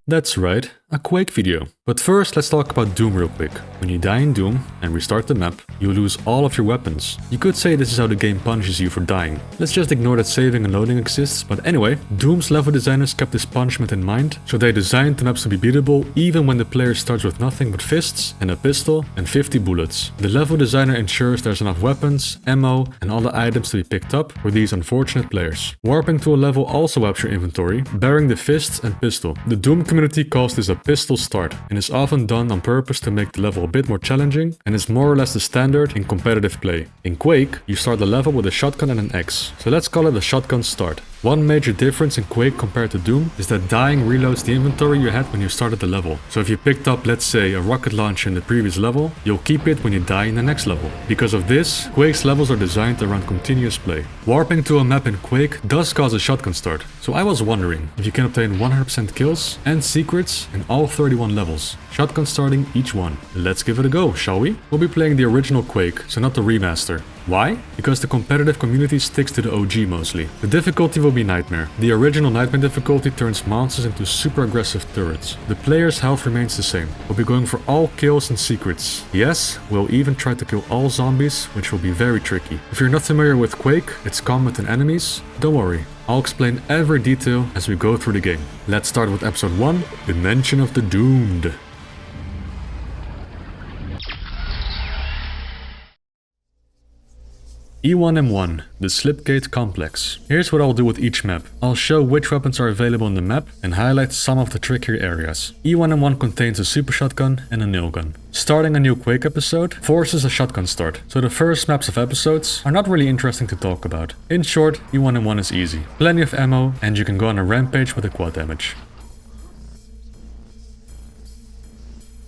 That's right, a Quake video. But first, let's talk about Doom real quick. When you die in Doom and restart the map, you lose all of your weapons. You could say this is how the game punishes you for dying. Let's just ignore that saving and loading exists, but anyway, Doom's level designers kept this punishment in mind, so they designed the maps to be beatable even when the player starts with nothing but fists and a pistol and 50 bullets. The level designer ensures there's enough weapons, ammo and all the items to be picked up for these unfortunate players. Warping to a level also wipes your inventory, bearing the fists and pistol. The Doom community calls this a pistol start, and is often done on purpose to make the level a bit more challenging, and is more or less the standard in competitive play. In Quake, you start the level with a shotgun and an axe, so let's call it a shotgun start. One major difference in Quake compared to Doom is that dying reloads the inventory you had when you started the level. So if you picked up, let's say, a rocket launcher in the previous level, you'll keep it when you die in the next level. Because of this, Quake's levels are designed around continuous play. Warping to a map in Quake does cause a shotgun start, so I was wondering if you can obtain 100% kills and secrets in all 31 levels, shotgun starting each one. Let's give it a go, shall we? We'll be playing the original Quake, so not the remaster. Why? Because the competitive community sticks to the OG mostly. The difficulty will be Nightmare. The original Nightmare difficulty turns monsters into super aggressive turrets. The player's health remains the same. We'll be going for all kills and secrets. Yes, we'll even try to kill all zombies, which will be very tricky. If you're not familiar with Quake, its combat and enemies, don't worry. I'll explain every detail as we go through the game. Let's start with episode 1, Dimension of the Doomed. E1M1, the Slipgate Complex. Here's what I'll do with each map. I'll show which weapons are available in the map and highlight some of the trickier areas. E1M1 contains a super shotgun and a nail gun. Starting a new Quake episode forces a shotgun start, so the first maps of episodes are not really interesting to talk about. In short, E1M1 is easy. Plenty of ammo and you can go on a rampage with a quad damage.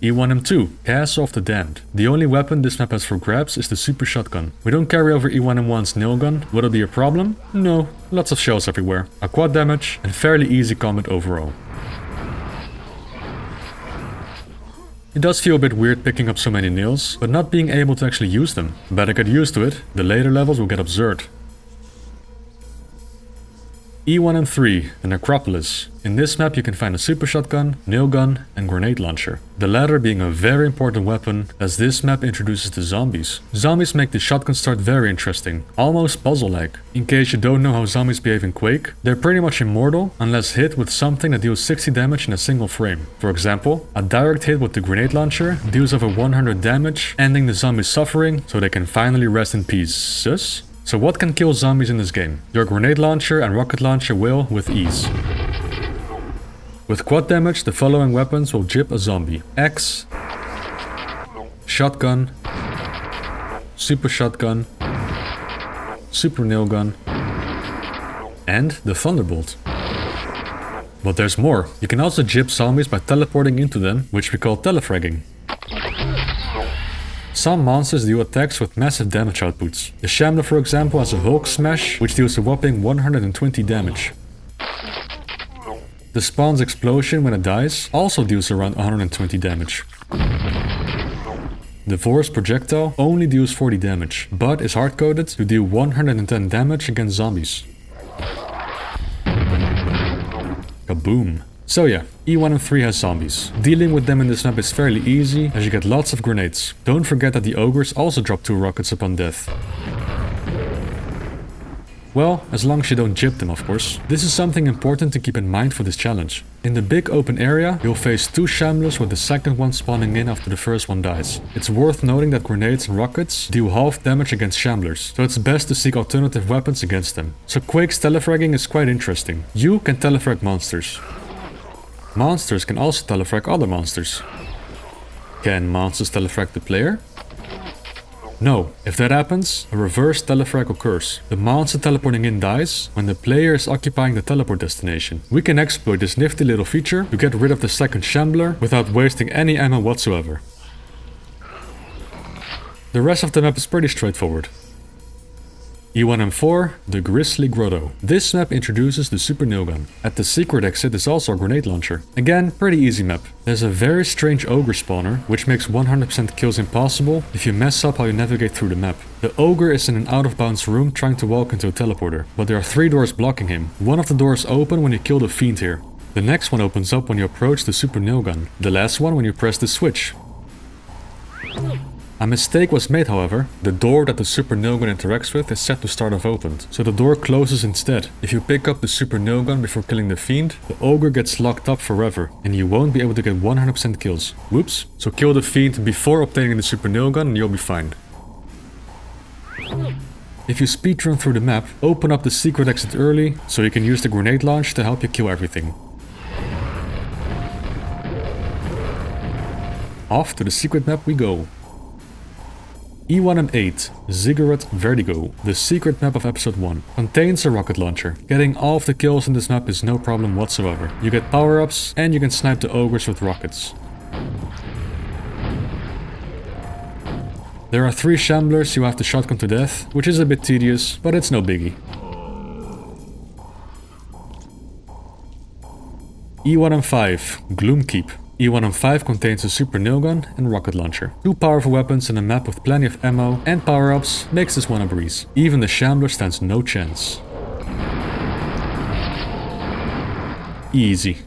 E1M2, Castle of the Damned. The only weapon this map has for grabs is the super shotgun. We don't carry over E1M1's nail gun. Will it be a problem? No, lots of shells everywhere. A quad damage and fairly easy combat overall. It does feel a bit weird picking up so many nails, but not being able to actually use them. Better get used to it, the later levels will get absurd. E1M3, the Necropolis. In this map you can find a super shotgun, nail gun and grenade launcher. The latter being a very important weapon as this map introduces the zombies. Zombies make the shotgun start very interesting, almost puzzle-like. In case you don't know how zombies behave in Quake, they're pretty much immortal unless hit with something that deals 60 damage in a single frame. For example, a direct hit with the grenade launcher deals over 100 damage, ending the zombies' suffering so they can finally rest in peace. So what can kill zombies in this game? Your grenade launcher and rocket launcher will with ease. With quad damage, the following weapons will jib a zombie. Axe, shotgun, super shotgun, super nail gun, and the thunderbolt. But there's more. You can also jib zombies by teleporting into them, which we call telefragging. Some monsters deal attacks with massive damage outputs. The Shambler, for example, has a Hulk Smash, which deals a whopping 120 damage. The Spawn's Explosion, when it dies, also deals around 120 damage. The Vor's Projectile only deals 40 damage, but is hard-coded to deal 110 damage against zombies. Kaboom! So yeah, E1M3 has zombies. Dealing with them in this map is fairly easy, as you get lots of grenades. Don't forget that the ogres also drop 2 rockets upon death. Well, as long as you don't jib them, of course. This is something important to keep in mind for this challenge. In the big open area, you'll face 2 Shamblers with the second one spawning in after the first one dies. It's worth noting that grenades and rockets deal half damage against Shamblers, so it's best to seek alternative weapons against them. So Quake's telefragging is quite interesting. You can telefrag monsters. Monsters can also telefrag other monsters. Can monsters telefrag the player? No. If that happens, a reverse telefrag occurs. The monster teleporting in dies when the player is occupying the teleport destination. We can exploit this nifty little feature to get rid of the second Shambler without wasting any ammo whatsoever. The rest of the map is pretty straightforward. E1M4, the Grisly Grotto. This map introduces the super nail gun. At the secret exit is also a grenade launcher. Again, pretty easy map. There's a very strange ogre spawner, which makes 100% kills impossible if you mess up how you navigate through the map. The ogre is in an out of bounds room trying to walk into a teleporter, but there are 3 doors blocking him. One of the doors open when you kill the fiend here. The next one opens up when you approach the super nail gun. The last one when you press the switch. A mistake was made, however. The door that the super nail gun interacts with is set to start off opened, so the door closes instead. If you pick up the super nail gun before killing the fiend, the ogre gets locked up forever, and you won't be able to get 100% kills. Whoops. So kill the fiend before obtaining the super nail gun and you'll be fine. If you speedrun through the map, open up the secret exit early, so you can use the grenade launch to help you kill everything. Off to the secret map we go. E1M8, Ziggurat Vertigo, the secret map of episode 1, contains a rocket launcher. Getting all of the kills in this map is no problem whatsoever. You get power-ups and you can snipe the ogres with rockets. There are 3 shamblers you have to shotgun to death, which is a bit tedious, but it's no biggie. E1M5, Gloomkeep. E1M5 contains a super nail gun and rocket launcher. 2 powerful weapons in a map with plenty of ammo and power-ups makes this one a breeze. Even the Shambler stands no chance. Easy.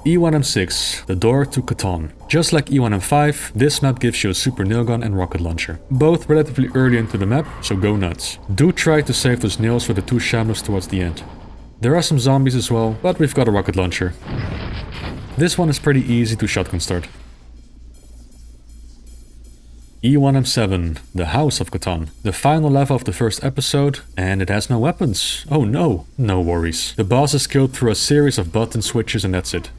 E1M6, the door to Catan. Just like E1M5, this map gives you a super nail gun and rocket launcher. Both relatively early into the map, so go nuts. Do try to save those nails for the 2 shamblers towards the end. There are some zombies as well, but we've got a rocket launcher. This one is pretty easy to shotgun start. E1M7, the House of Catan. The final level of the first episode, and it has no weapons. Oh no, no worries. The boss is killed through a series of button switches and that's it.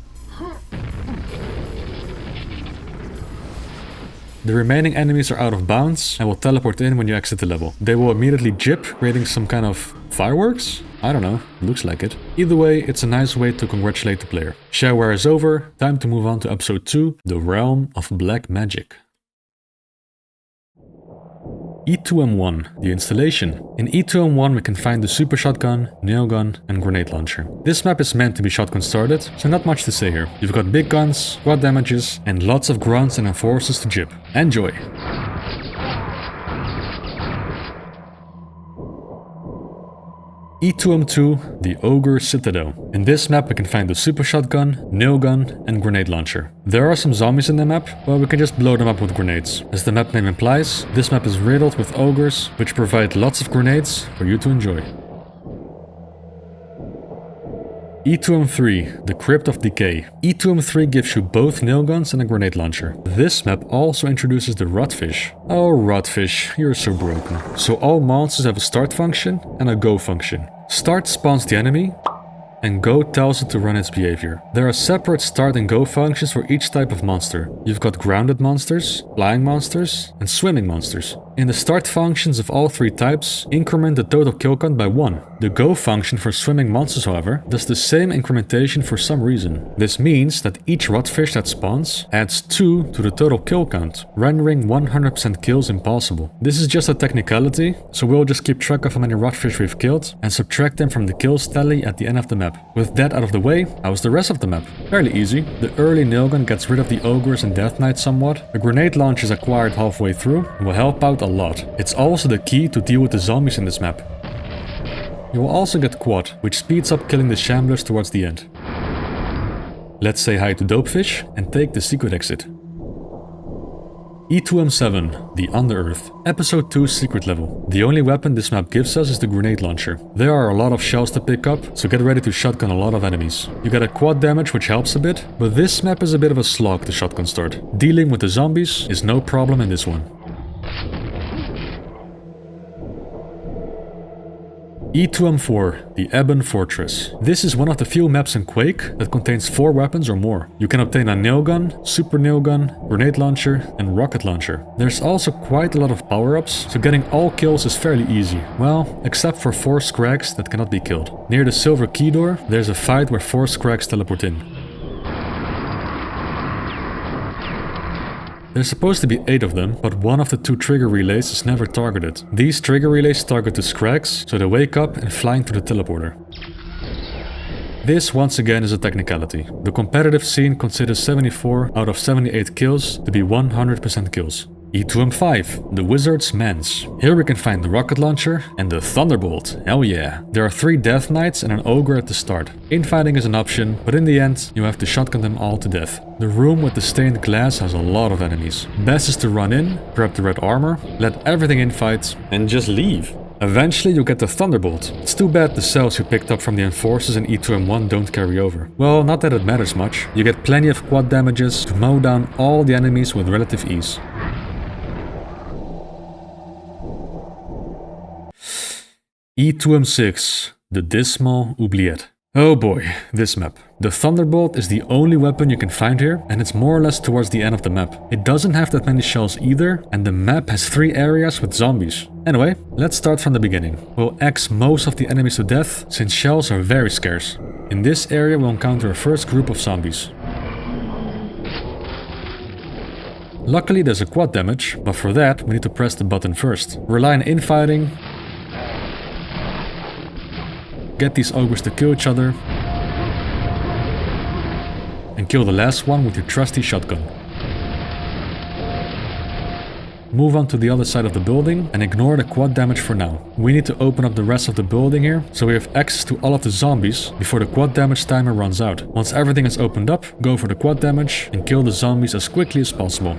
The remaining enemies are out of bounds and will teleport in when you exit the level. They will immediately jip, creating some kind of fireworks? I don't know, looks like it. Either way, it's a nice way to congratulate the player. Shareware is over, time to move on to episode 2, the Realm of Black Magic. E2M1, the installation. In E2M1 we can find the super shotgun, nail gun and grenade launcher. This map is meant to be shotgun started, so not much to say here. You've got big guns, squad damages and lots of grunts and enforcers to jip. Enjoy! E2M2, the Ogre Citadel. In this map we can find the super shotgun, nail gun and grenade launcher. There are some zombies in the map, but we can just blow them up with grenades. As the map name implies, this map is riddled with ogres, which provide lots of grenades for you to enjoy. E2M3, the Crypt of Decay. E2M3 gives you both nail guns and a grenade launcher. This map also introduces the Rotfish. Oh Rotfish, you're so broken. So all monsters have a start function and a go function. Start spawns the enemy, and go tells it to run its behavior. There are separate start and go functions for each type of monster. You've got grounded monsters, flying monsters, and swimming monsters. In the start functions of all 3 types, increment the total kill count by 1. The go function for swimming monsters, however, does the same incrementation for some reason. This means that each rotfish that spawns adds 2 to the total kill count, rendering 100% kills impossible. This is just a technicality, so we'll just keep track of how many rotfish we've killed and subtract them from the kills tally at the end of the map. With that out of the way, how's the rest of the map? Fairly easy. The early nail gun gets rid of the ogres and death knights somewhat. A grenade launch is acquired halfway through and will help out a lot. It's also the key to deal with the zombies in this map. You will also get Quad, which speeds up killing the shamblers towards the end. Let's say hi to Dopefish and take the secret exit. E2M7, the Underearth. Episode 2 secret level. The only weapon this map gives us is the grenade launcher. There are a lot of shells to pick up, so get ready to shotgun a lot of enemies. You get a quad damage which helps a bit, but this map is a bit of a slog to shotgun start. Dealing with the zombies is no problem in this one. E2M4, the Ebon Fortress. This is one of the few maps in Quake that contains 4 weapons or more. You can obtain a nail gun, super nail gun, grenade launcher and rocket launcher. There's also quite a lot of power-ups, so getting all kills is fairly easy. Well, except for 4 scrags that cannot be killed. Near the silver key door, there's a fight where 4 scrags teleport in. There's supposed to be 8 of them, but one of the 2 trigger relays is never targeted. These trigger relays target the scrags, so they wake up and fly into the teleporter. This once again is a technicality. The competitive scene considers 74 out of 78 kills to be 100% kills. E2M5, the Wizard's Manse. Here we can find the rocket launcher and the Thunderbolt. Hell yeah. There are 3 Death Knights and an Ogre at the start. Infighting is an option, but in the end, you have to shotgun them all to death. The room with the stained glass has a lot of enemies. Best is to run in, grab the red armor, let everything infight, and just leave. Eventually you get the Thunderbolt. It's too bad the cells you picked up from the Enforcers in E2M1 don't carry over. Well, not that it matters much. You get plenty of quad damages to mow down all the enemies with relative ease. E2M6, the Dismal Oubliette. Oh boy, this map. The Thunderbolt is the only weapon you can find here, and it's more or less towards the end of the map. It doesn't have that many shells either, and the map has 3 areas with zombies. Anyway, let's start from the beginning. We'll axe most of the enemies to death, since shells are very scarce. In this area we'll encounter a first group of zombies. Luckily there's a quad damage, but for that we need to press the button first. Rely on infighting, get these ogres to kill each other, and kill the last one with your trusty shotgun. Move on to the other side of the building and ignore the quad damage for now. We need to open up the rest of the building here, so we have access to all of the zombies before the quad damage timer runs out. Once everything is opened up, go for the quad damage and kill the zombies as quickly as possible.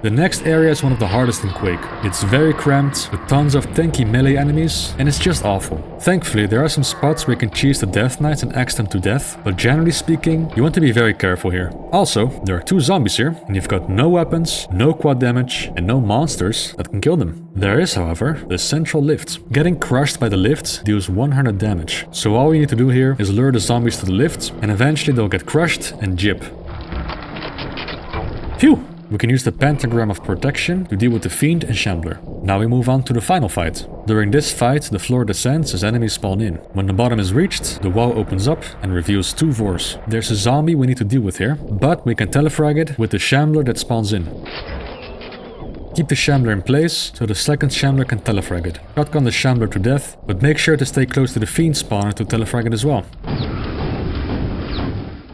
The next area is one of the hardest in Quake. It's very cramped, with tons of tanky melee enemies, and it's just awful. Thankfully, there are some spots where you can cheese the Death Knights and axe them to death, but generally speaking, you want to be very careful here. Also, there are 2 zombies here, and you've got no weapons, no quad damage, and no monsters that can kill them. There is, however, the central lift. Getting crushed by the lift deals 100 damage, so all you need to do here is lure the zombies to the lift, and eventually they'll get crushed and jip. Phew! We can use the pentagram of protection to deal with the Fiend and Shambler. Now we move on to the final fight. During this fight, the floor descends as enemies spawn in. When the bottom is reached, the wall opens up and reveals 2 Vors. There's a zombie we need to deal with here, but we can telefrag it with the Shambler that spawns in. Keep the Shambler in place, so the second Shambler can telefrag it. Shotgun the Shambler to death, but make sure to stay close to the Fiend spawner to telefrag it as well.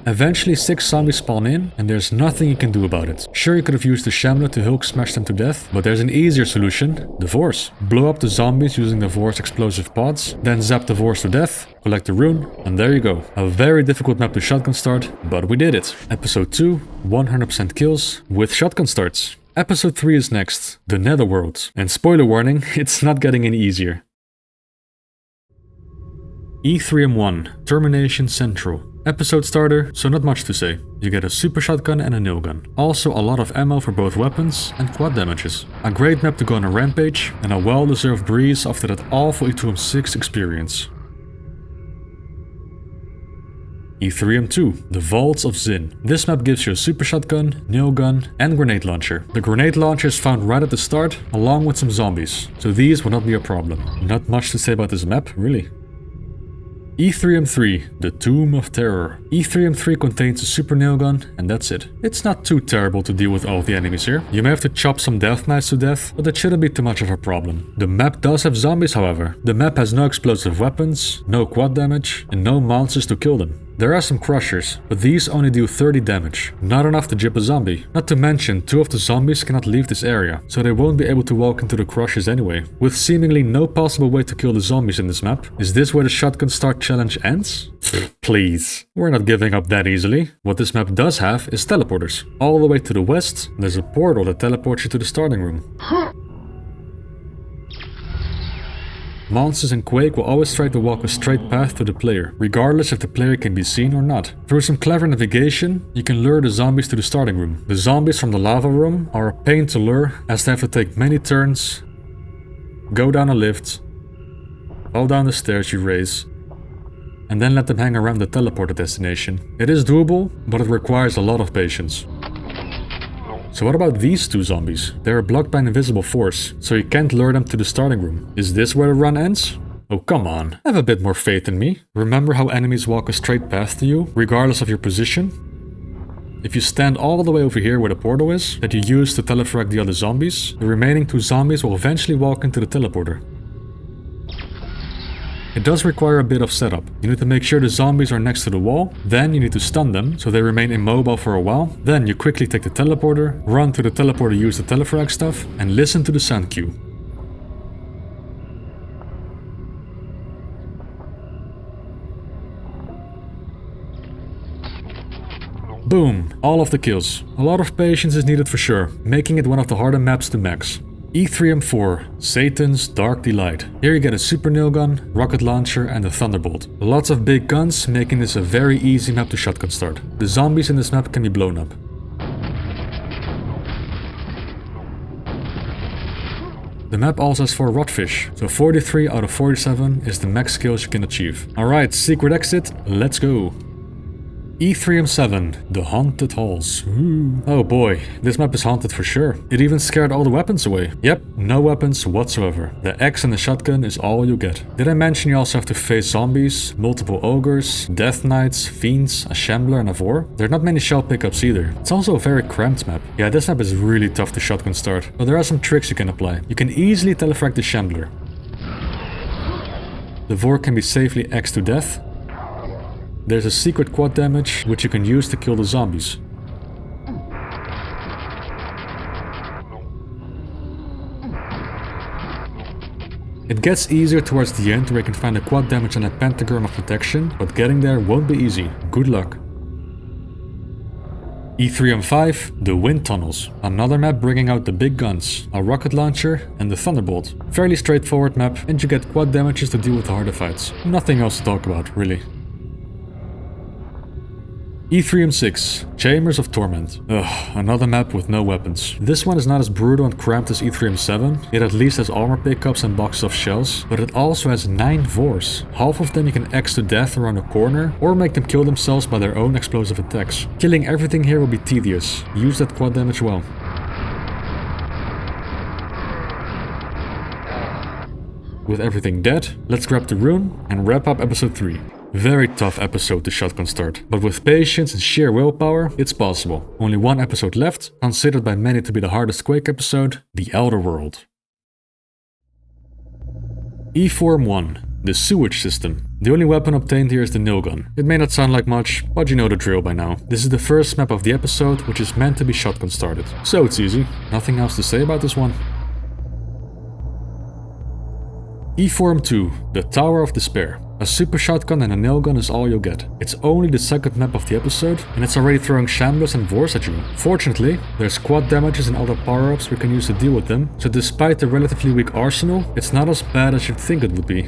Eventually 6 zombies spawn in, and there's nothing you can do about it. Sure, you could have used the Shambler to Hulk smash them to death, but there's an easier solution, the Vors. Blow up the zombies using the Vors explosive pods, then zap the Vors to death, collect the rune, and there you go. A very difficult map to shotgun start, but we did it. Episode 2, 100% kills with shotgun starts. Episode 3 is next, the Netherworld. And spoiler warning, it's not getting any easier. E3M1, Termination Central. Episode starter, so not much to say. You get a super shotgun and a nail gun. Also a lot of ammo for both weapons and quad damages. A great map to go on a rampage, and a well-deserved breeze after that awful E2M6 experience. E3M2, the Vaults of Zin. This map gives you a super shotgun, nail gun, and grenade launcher. The grenade launcher is found right at the start, along with some zombies, so these will not be a problem. Not much to say about this map, really. E3M3, the Tomb of Terror. E3M3 contains a super nail gun, and that's it. It's not too terrible to deal with all of the enemies here. You may have to chop some Death Knights to death, but that shouldn't be too much of a problem. The map does have zombies, however. The map has no explosive weapons, no quad damage, and no monsters to kill them. There are some crushers, but these only do 30 damage, not enough to jip a zombie. Not to mention, 2 of the zombies cannot leave this area, so they won't be able to walk into the crushers anyway. With seemingly no possible way to kill the zombies in this map, is this where the shotgun start challenge ends? Please, we're not giving up that easily. What this map does have is teleporters. All the way to the west, there's a portal that teleports you to the starting room. Monsters in Quake will always try to walk a straight path to the player, regardless if the player can be seen or not. Through some clever navigation, you can lure the zombies to the starting room. The zombies from the lava room are a pain to lure, as they have to take many turns, go down a lift, fall down the stairs you raise, and then let them hang around the teleporter destination. It is doable, but it requires a lot of patience. So what about these two zombies? They are blocked by an invisible force, so you can't lure them to the starting room. Is this where the run ends? Oh, come on. Have a bit more faith in me. Remember how enemies walk a straight path to you, regardless of your position? If you stand all the way over here where the portal is, that you use to teleportate the other zombies, the remaining two zombies will eventually walk into the teleporter. It does require a bit of setup. You need to make sure the zombies are next to the wall, then you need to stun them so they remain immobile for a while, then you quickly take the teleporter, run to the teleporter, use the telefrag stuff, and listen to the sound cue. Boom! All of the kills. A lot of patience is needed for sure, making it one of the harder maps to max. E3M4, Satan's Dark Delight. Here you get a super nail gun, rocket launcher and a thunderbolt. Lots of big guns, making this a very easy map to shotgun start. The zombies in this map can be blown up. The map also has 4 rotfish, so 43 out of 47 is the max kills you can achieve. Alright, secret exit, let's go! E3M7, the Haunted Halls. Ooh. Oh boy, this map is haunted for sure. It even scared all the weapons away. Yep, no weapons whatsoever. The axe and the shotgun is all you get. Did I mention you also have to face zombies, multiple ogres, death knights, fiends, a shambler and a vor? There are not many shell pickups either. It's also a very cramped map. Yeah, this map is really tough to shotgun start, but there are some tricks you can apply. You can easily telefrag the shambler. The vor can be safely axed to death. There's a secret quad damage, which you can use to kill the zombies. It gets easier towards the end where you can find a quad damage and a pentagram of protection, but getting there won't be easy. Good luck. E3M5, the Wind Tunnels. Another map bringing out the big guns, a rocket launcher and the thunderbolt. Fairly straightforward map, and you get quad damages to deal with the harder fights. Nothing else to talk about, really. E3M6, Chambers of Torment. Ugh, another map with no weapons. This one is not as brutal and cramped as E3M7. It at least has armor pickups and boxes of shells, but it also has 9 vors. Half of them you can axe to death around a corner, or make them kill themselves by their own explosive attacks. Killing everything here will be tedious. Use that quad damage well. With everything dead, let's grab the rune and wrap up episode 3. Very tough episode to shotgun start, but with patience and sheer willpower, it's possible. Only one episode left, considered by many to be the hardest Quake episode, the Netherworld. E4M1, the sewage system. The only weapon obtained here is the nail gun. It may not sound like much, but you know the drill by now. This is the first map of the episode, which is meant to be shotgun started. So it's easy, nothing else to say about this one. E4M2, the Tower of Despair. A super shotgun and a nail gun is all you'll get. It's only the second map of the episode, and it's already throwing shamblers and vors at you. Fortunately, there's quad damages and other power-ups we can use to deal with them, so despite the relatively weak arsenal, it's not as bad as you'd think it would be.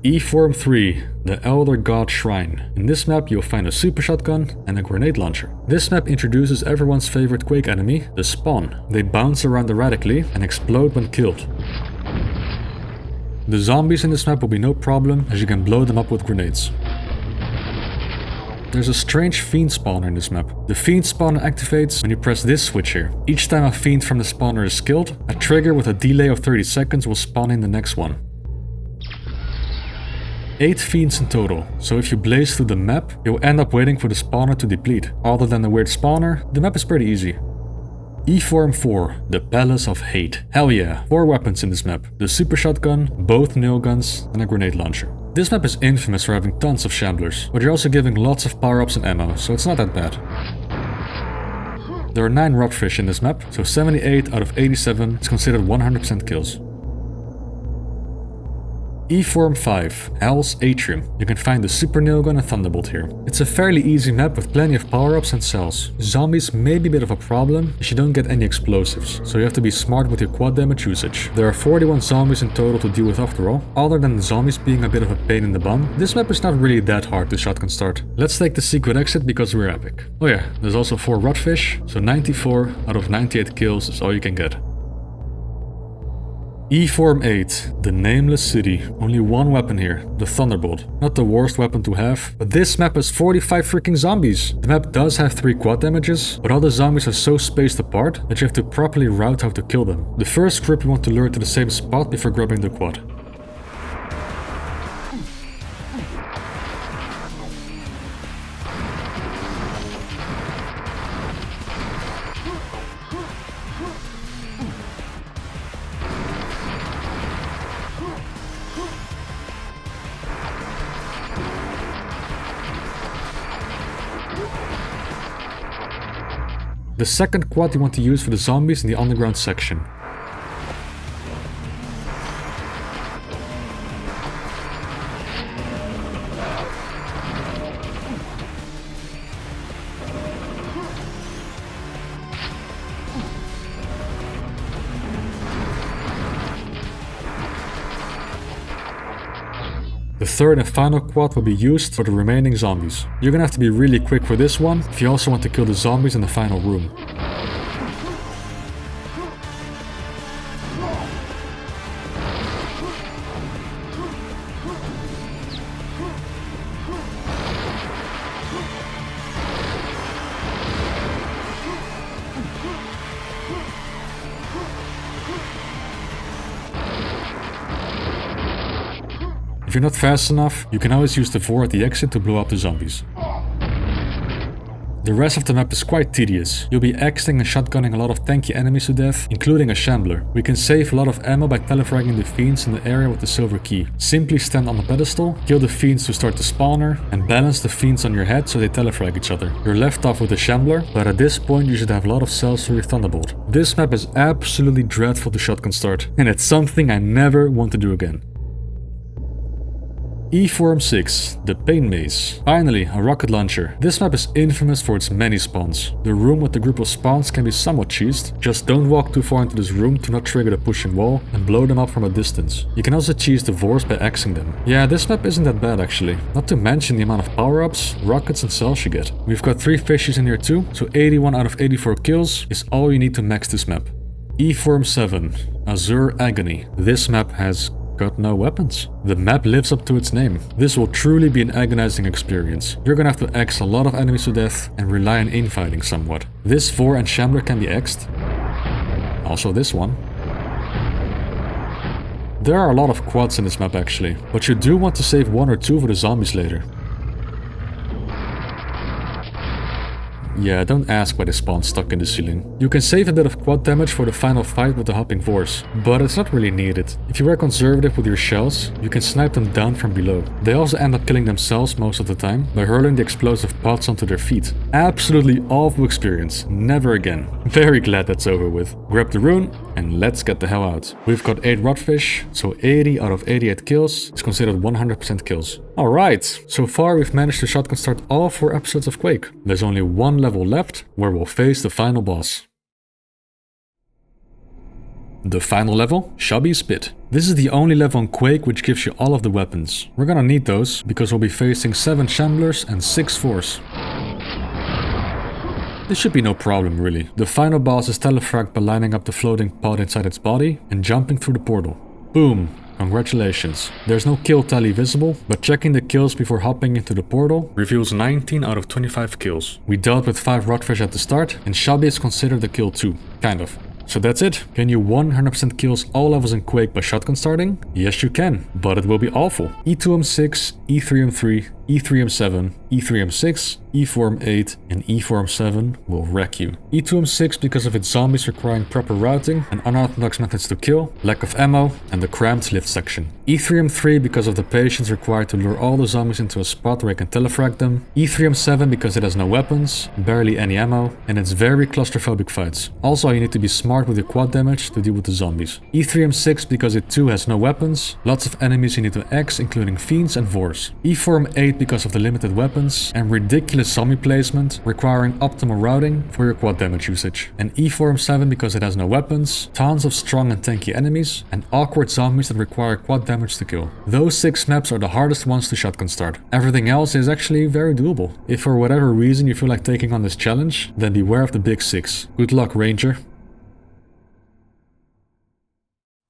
E4M3, the Elder God Shrine. In this map you'll find a super shotgun and a grenade launcher. This map introduces everyone's favorite Quake enemy, the Spawn. They bounce around erratically and explode when killed. The zombies in this map will be no problem, as you can blow them up with grenades. There's a strange fiend spawner in this map. The fiend spawner activates when you press this switch here. Each time a fiend from the spawner is killed, a trigger with a delay of 30 seconds will spawn in the next one. 8 fiends in total, so if you blaze through the map, you'll end up waiting for the spawner to deplete. Other than the weird spawner, the map is pretty easy. E4M4, the Palace of Hate. Hell yeah, 4 weapons in this map. The super shotgun, both nail guns and a grenade launcher. This map is infamous for having tons of shamblers, but you're also giving lots of power-ups and ammo, so it's not that bad. There are 9 rotfish in this map, so 78 out of 87 is considered 100% kills. E4M5, Hell's Atrium. You can find the super nail gun and thunderbolt here. It's a fairly easy map with plenty of power-ups and cells. Zombies may be a bit of a problem if you don't get any explosives, so you have to be smart with your quad damage usage. There are 41 zombies in total to deal with after all. Other than the zombies being a bit of a pain in the bum, this map is not really that hard to shotgun start. Let's take the secret exit because we're epic. Oh yeah, there's also 4 rotfish, so 94 out of 98 kills is all you can get. E-Form 8, the Nameless City. Only one weapon here, the Thunderbolt. Not the worst weapon to have, but this map has 45 freaking zombies. The map does have 3 quad damages, but all the zombies are so spaced apart that you have to properly route how to kill them. The first group you want to lure to the same spot before grabbing the quad. The second quad you want to use for the zombies in the underground section. The third and final quad will be used for the remaining zombies. You're gonna have to be really quick for this one if you also want to kill the zombies in the final room. If you're not fast enough, you can always use the vor at the exit to blow up the zombies. The rest of the map is quite tedious. You'll be axing and shotgunning a lot of tanky enemies to death, including a shambler. We can save a lot of ammo by telefragging the fiends in the area with the silver key. Simply stand on the pedestal, kill the fiends to start the spawner, and balance the fiends on your head so they telefrag each other. You're left off with the shambler, but at this point you should have a lot of cells for your thunderbolt. This map is absolutely dreadful to shotgun start, and it's something I never want to do again. E-Form 6, the Pain Maze. Finally, a rocket launcher. This map is infamous for its many spawns. The room with the group of spawns can be somewhat cheesed. Just don't walk too far into this room to not trigger the pushing wall and blow them up from a distance. You can also cheese the vors by axing them. Yeah, this map isn't that bad actually. Not to mention the amount of power-ups, rockets and cells you get. We've got 3 fishes in here too, so 81 out of 84 kills is all you need to max this map. E-Form 7, Azure Agony. This map has got no weapons. The map lives up to its name. This will truly be an agonizing experience. You're gonna have to axe a lot of enemies to death and rely on infighting somewhat. This vor and shambler can be axed. Also this one. There are a lot of quads in this map actually, but you do want to save 1 or 2 for the zombies later. Yeah, don't ask why they spawn stuck in the ceiling. You can save a bit of quad damage for the final fight with the hopping vors, but it's not really needed. If you are conservative with your shells, you can snipe them down from below. They also end up killing themselves most of the time by hurling the explosive pods onto their feet. Absolutely awful experience, never again. Very glad that's over with. Grab the rune and let's get the hell out. We've got 8 rotfish, so 80 out of 88 kills is considered 100% kills. Alright, so far we've managed to shotgun start all 4 episodes of Quake. There's only 1 level left where we'll face the final boss. The final level, Shabby's Pit. This is the only level on Quake which gives you all of the weapons. We're gonna need those because we'll be facing 7 shamblers and 6 vors. This should be no problem really. The final boss is telefragged by lining up the floating pod inside its body and jumping through the portal. Boom! Congratulations. There's no kill tally visible, but checking the kills before hopping into the portal reveals 19 out of 25 kills. We dealt with 5 rotfish at the start, and Shabby is considered a kill too. Kind of. So that's it. Can you 100% kills all levels in Quake by shotgun starting? Yes you can, but it will be awful. E2M6, E3M3, E3M7, E3M6, E-Form 8 and E-Form 7 will wreck you. E2M6 because of its zombies requiring proper routing and unorthodox methods to kill, lack of ammo, and the cramped lift section. E3M3 because of the patience required to lure all the zombies into a spot where you can telefrag them. E3M7 because it has no weapons, barely any ammo, and it's very claustrophobic fights. Also you need to be smart with your quad damage to deal with the zombies. E3M6 because it too has no weapons, lots of enemies you need to axe including fiends and vors. E-Form 8 because of the limited weapons and ridiculous zombie placement requiring optimal routing for your quad damage usage. And E-Form 7 because it has no weapons, tons of strong and tanky enemies, and awkward zombies that require quad damage to kill. Those 6 maps are the hardest ones to shotgun start. Everything else is actually very doable. If for whatever reason you feel like taking on this challenge, then beware of the big 6. Good luck, Ranger.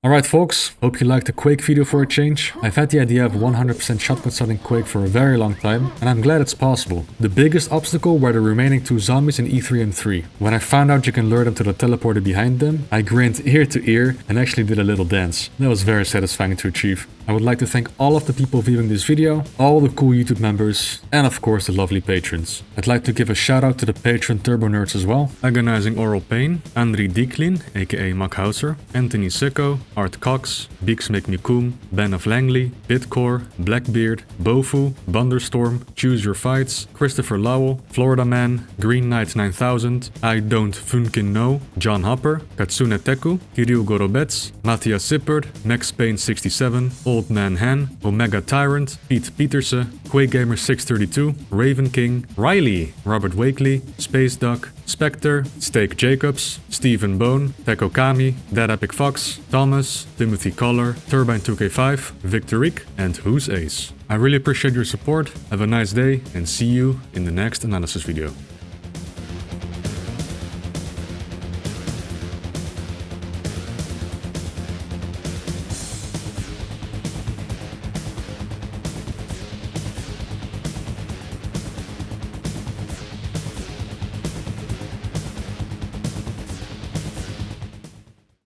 Alright folks, hope you liked the Quake video for a change. I've had the idea of 100% shotgun shotting Quake for a very long time, and I'm glad it's possible. The biggest obstacle were the remaining 2 zombies in E3 and 3. When I found out you can lure them to the teleporter behind them, I grinned ear to ear and actually did a little dance. That was very satisfying to achieve. I would like to thank all of the people viewing this video, all the cool YouTube members, and of course the lovely patrons. I'd like to give a shout out to the patron Turbo Nerds as well. Agonizing Oral Pain, Andri Dieklin, aka Makhauser, Anthony Sicko, Art Cox, Beaks Make Me Coom, Ben of Langley, Bitcore, Blackbeard, Bofu, Bunderstorm, Choose Your Fights, Christopher Lowell, Florida Man, Green Knight 9000, I Don't Funkin Know, John Hopper, Katsune Teku, Kiryu Gorobets, Matthias Sippert, Max Payne 67, Old Man Han, Omega Tyrant, Pete Peterse, Quake Gamer 632, Raven King, Riley, Robert Wakely, Space Duck, Spectre, Steak Jacobs, Stephen Bone, Peko Kami, That Epic Fox, Thomas, Timothy Collar, Turbine 2K5, Victoric, and Who's Ace. I really appreciate your support, have a nice day, and see you in the next analysis video.